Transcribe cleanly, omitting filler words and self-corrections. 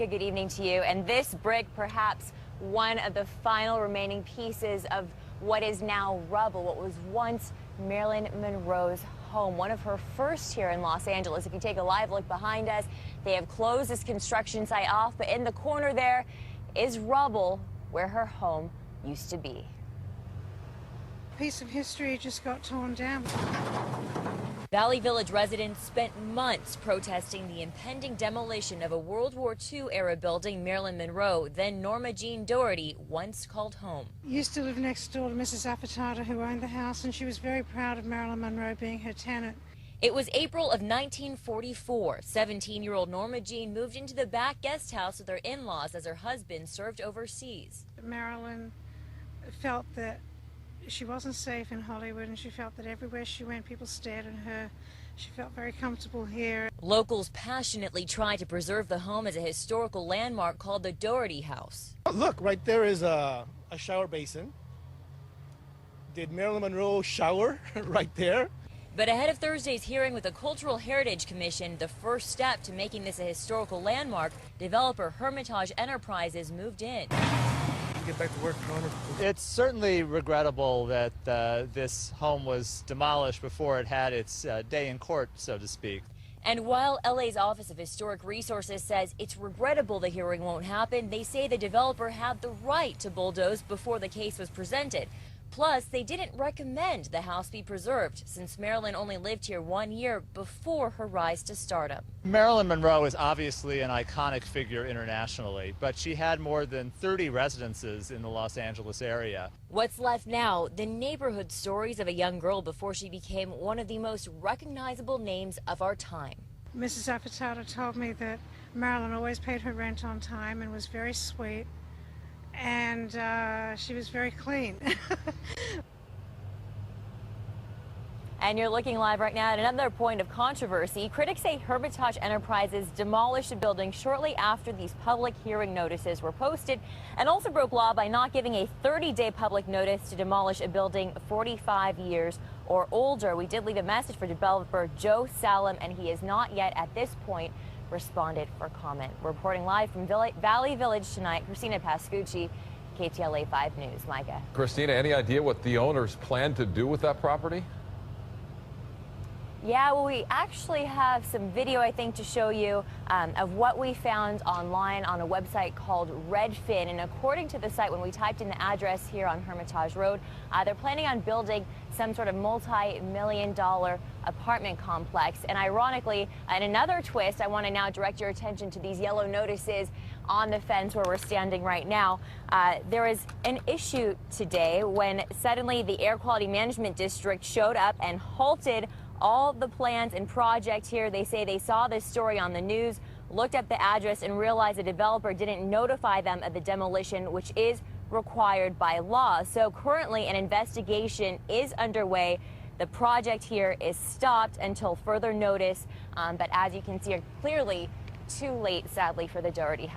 Good evening to you. And this brick, perhaps one of the final remaining pieces of what is now rubble, what was once Marilyn Monroe's home, one of her first here in Los Angeles. If you take a live look behind us, they have closed this construction site off, but in the corner there is rubble where her home used to be. A piece of history just got torn down. Valley Village residents spent months protesting the impending demolition of a World War II-era building Marilyn Monroe, then Norma Jean Doherty, once called home. Used to live next door to Mrs. Affitata, who owned the house, and she was very proud of Marilyn Monroe being her tenant. It was April of 1944. 17-year-old Norma Jean moved into the back guest house with her in-laws as her husband served overseas. Marilyn felt that she wasn't safe in Hollywood, and she felt that everywhere she went, people stared at her. She felt very comfortable here. Locals passionately tried to preserve the home as a historical landmark called the Doherty House. Look, right there is a shower basin. Did Marilyn Monroe shower right there? But ahead of Thursday's hearing with the Cultural Heritage Commission, the first step to making this a historical landmark, developer Hermitage Enterprises moved in. Get back to work, Connor. It's certainly regrettable that this home was demolished before it had its day in court, so to speak. And while LA's Office of Historic Resources says it's regrettable the hearing won't happen, they say the developer had the right to bulldoze before the case was presented. Plus, they didn't recommend the house be preserved, since Marilyn only lived here 1 year before her rise to stardom. Marilyn Monroe is obviously an iconic figure internationally, but she had more than 30 residences in the Los Angeles area. What's left now? The neighborhood stories of a young girl before she became one of the most recognizable names of our time. Mrs. Affitata told me that Marilyn always paid her rent on time and was very sweet. And she was very clean. And you're looking live right now at another point of controversy. Critics say Hermitage Enterprises demolished the building shortly after these public hearing notices were posted, and also broke law by not giving a 30-day public notice to demolish a building 45 years or older. We did leave a message for developer Joe Salem, and he has not yet at this point responded for comment. We're reporting live from Valley Village tonight. Christina Pascucci, KTLA 5 News. Micah. Christina, any idea what the owners plan to do with that property? Yeah, well, we actually have some video, I think, to show you of what we found online on a website called Redfin. And according to the site, when we typed in the address here on Hermitage Road, they're planning on building some sort of multi-million-dollar apartment complex. And ironically, in another twist, I want to now direct your attention to these yellow notices on the fence where we're standing right now. There is an issue today when suddenly the Air Quality Management District showed up and halted all the plans and project here. They say they saw this story on the news, looked up the address, and realized the developer didn't notify them of the demolition, which is required by law. So currently an investigation is underway. The project here is stopped until further notice, but as you can see, clearly too late, sadly, for the Doherty house.